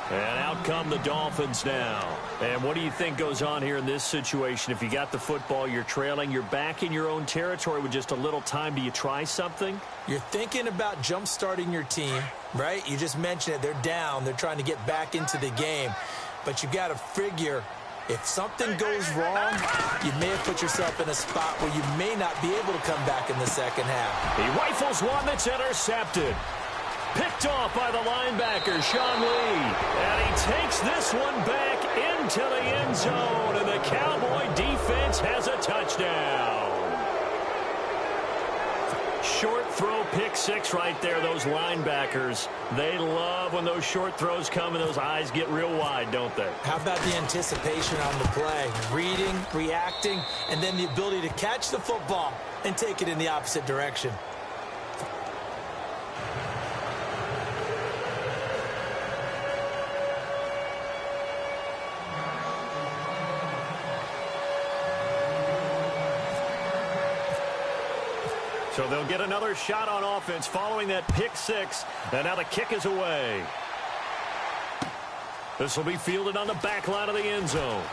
And out come the Dolphins now. And what do you think goes on here in this situation? If you got the football, you're trailing, you're back in your own territory with just a little time. Do you try something? You're thinking about jump-starting your team, right? You just mentioned it. They're down. They're trying to get back into the game. But you got to figure, if something goes wrong, you may have put yourself in a spot where you may not be able to come back in the second half. He rifles one that's intercepted. Picked off by the linebacker, Sean Lee. And he takes this one back into the end zone. And the Cowboy defense has a touchdown. Short throw, pick six right there. Those linebackers, they love when those short throws come and those eyes get real wide, don't they? How about the anticipation on the play? Reading, reacting, and then the ability to catch the football and take it in the opposite direction. So they'll get another shot on offense following that pick six. And now the kick is away. This will be fielded on the back line of the end zone.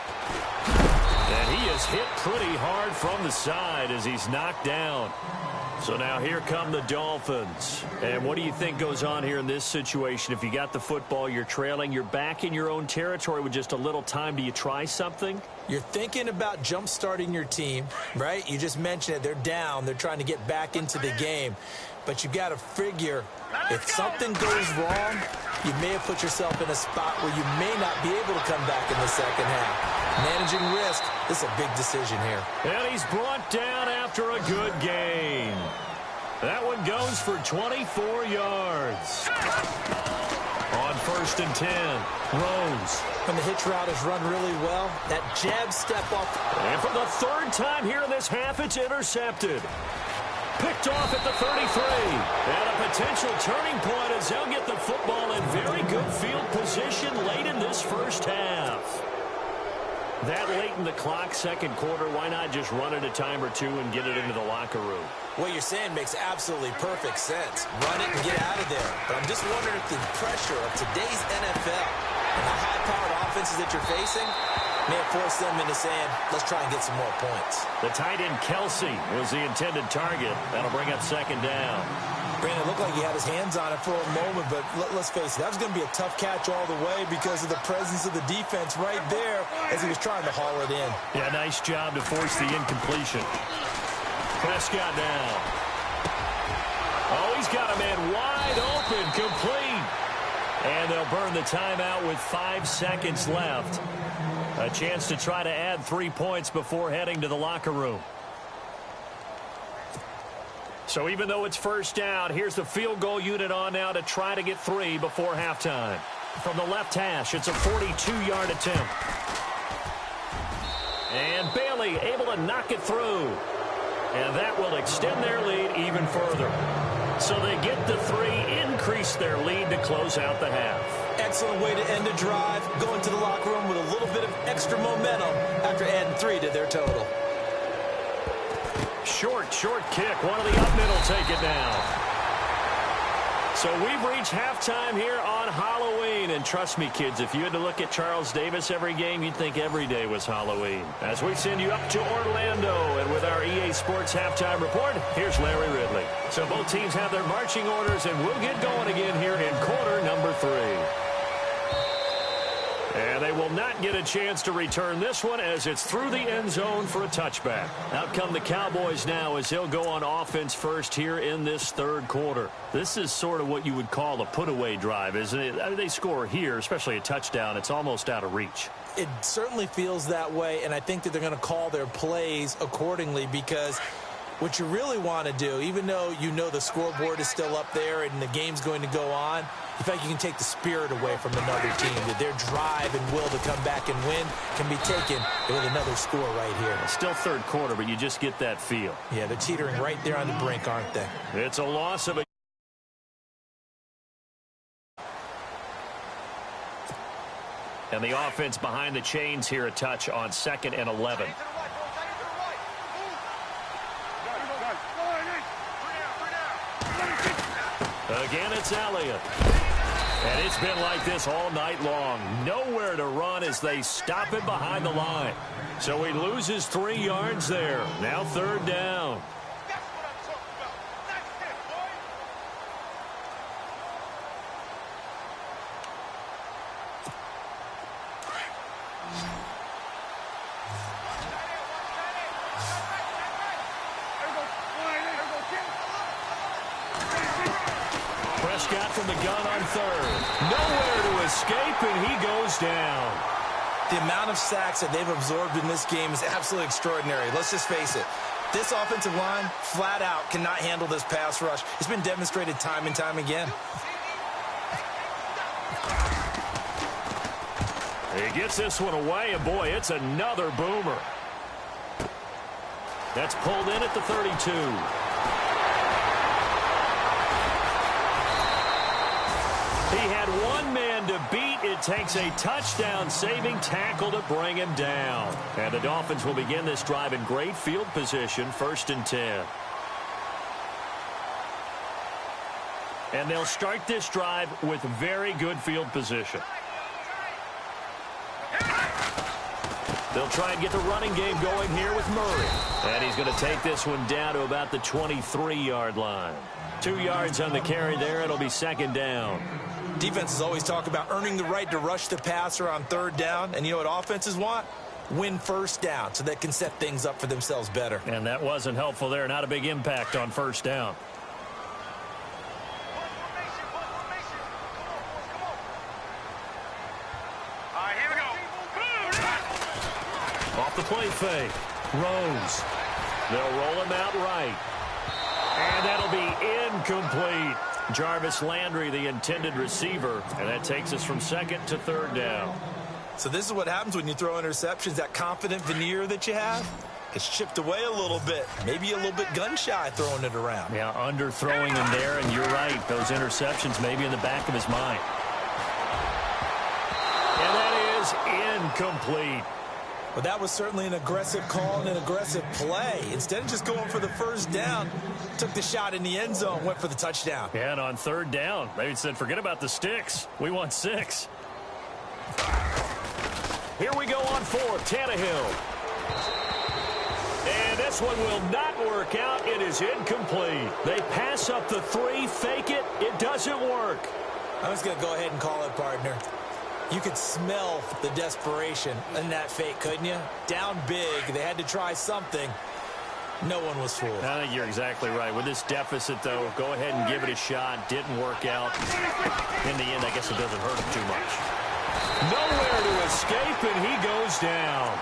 And he is hit pretty hard from the side as he's knocked down. So now here come the Dolphins. And what do you think goes on here in this situation? If you got the football, you're trailing, you're back in your own territory with just a little time. Do you try something? You're thinking about jump-starting your team, right? You just mentioned it. They're down. They're trying to get back into the game. But you got to figure, if something goes wrong, you may have put yourself in a spot where you may not be able to come back in the second half. Managing risk, this is a big decision here. And he's brought down after a good gain. That one goes for 24 yards. On 1st and 10, Rose. When the hitch route is run really well, that jab step off. And for the third time here in this half, it's intercepted. Picked off at the 33. And a potential turning point as they'll get the football in very good field position late in this first half. That late in the clock, second quarter, why not just run it a time or two and get it into the locker room? What you're saying makes absolutely perfect sense. Run it and get out of there. But I'm just wondering if the pressure of today's NFL and the high-powered offenses that you're facing may have forced them into saying, let's try and get some more points. The tight end Kelsey was the intended target. That'll bring up second down. Brandon, it looked like he had his hands on it for a moment, but let's face it, that was going to be a tough catch all the way because of the presence of the defense right there as he was trying to haul it in. Yeah, nice job to force the incompletion. Prescott now. Oh, he's got a man wide open, complete. And they'll burn the timeout with 5 seconds left. A chance to try to add 3 points before heading to the locker room. So even though it's first down, here's the field goal unit on now to try to get 3 before halftime. From the left hash, it's a 42-yard attempt. And Bailey able to knock it through. And that will extend their lead even further. So they get the 3, increase their lead to close out the half. Excellent way to end the drive. Go into the locker room with a little bit of extra momentum after adding 3 to their total. Short kick. One of the up middle take it now. So we've reached halftime here on Halloween. And trust me, kids, if you had to look at Charles Davis every game, you'd think every day was Halloween. As we send you up to Orlando, and with our EA Sports Halftime Report, here's Larry Ridley. So both teams have their marching orders, and we'll get going again here in quarter number 3. And they will not get a chance to return this one as it's through the end zone for a touchback. Out come the Cowboys now as they'll go on offense first here in this third quarter. This is sort of what you would call a put-away drive, isn't it? I mean, they score here, especially a touchdown. It's almost out of reach. It certainly feels that way, and I think that they're going to call their plays accordingly because what you really want to do, even though you know the scoreboard is still up there and the game's going to go on, in fact, you can take the spirit away from another team. That their drive and will to come back and win can be taken with another score right here. Still third quarter, but you just get that feel. Yeah, they're teetering right there on the brink, aren't they? It's a loss of a... And the offense behind the chains here a touch on 2nd and 11. Again, it's Elliott. And it's been like this all night long. Nowhere to run as they stop him behind the line. So he loses 3 yards there. Now 3rd down. Prescott from the gun on 3rd. Nowhere to escape, and he goes down. The amount of sacks that they've absorbed in this game is absolutely extraordinary. Let's just face it. This offensive line, flat out, cannot handle this pass rush. It's been demonstrated time and time again. He gets this one away, and boy, it's another boomer. That's pulled in at the 32. He had one man to beat. It takes a touchdown-saving tackle to bring him down. And the Dolphins will begin this drive in great field position, 1st and 10. And they'll start this drive with very good field position. They'll try and get the running game going here with Murray. And he's going to take this one down to about the 23-yard line. 2 yards on the carry there. It'll be 2nd down. Defenses always talk about earning the right to rush the passer on 3rd down. And you know what offenses want? Win 1st down so they can set things up for themselves better. And that wasn't helpful there. Not a big impact on 1st down. Off the play fake. Rose. They'll roll him out right. And that'll be incomplete. Jarvis Landry, the intended receiver. And that takes us from 2nd to 3rd down. So this is what happens when you throw interceptions. That confident veneer that you have, it's chipped away a little bit. Maybe a little bit gun-shy throwing it around. Yeah, underthrowing him there, and you're right. Those interceptions maybe in the back of his mind. And that is incomplete. Well, that was certainly an aggressive call and an aggressive play. Instead of just going for the 1st down, took the shot in the end zone, went for the touchdown. Yeah, and on 3rd down, they said, forget about the sticks. We want 6. Here we go on 4th, Tannehill. And this one will not work out. It is incomplete. They pass up the 3, fake it. It doesn't work. I'm just going to go ahead and call it, partner. You could smell the desperation in that fake, couldn't you? Down big. They had to try something. No one was fooled. I think you're exactly right. With this deficit, though, go ahead and give it a shot. Didn't work out. In the end, I guess it doesn't hurt him too much. Nowhere to escape, and he goes down.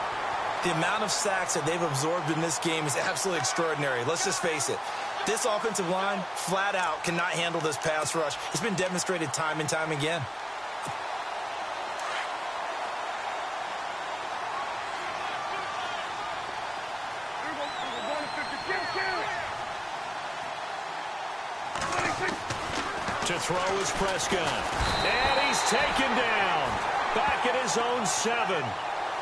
The amount of sacks that they've absorbed in this game is absolutely extraordinary. Let's just face it. This offensive line, flat out, cannot handle this pass rush. It's been demonstrated time and time again. To throw is Prescott. And he's taken down. Back at his own 7.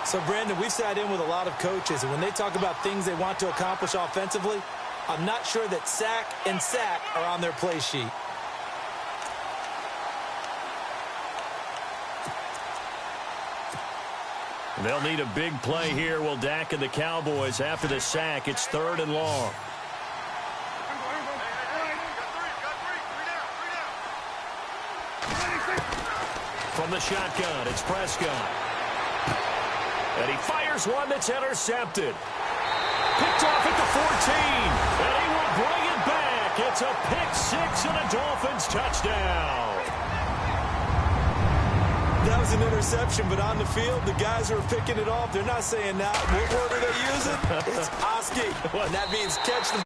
So, Brandon, we've sat in with a lot of coaches, and when they talk about things they want to accomplish offensively, I'm not sure that sack and sack are on their play sheet. They'll need a big play here. Will Dak and the Cowboys after the sack. It's 3rd and long. From the shotgun, it's Prescott. And he fires one that's intercepted. Picked off at the 14. And he will bring it back. It's a pick 6 and a Dolphins touchdown. That was an interception, but on the field, the guys who are picking it off, they're not saying that. What word are they using? It's Oski. And that means catch the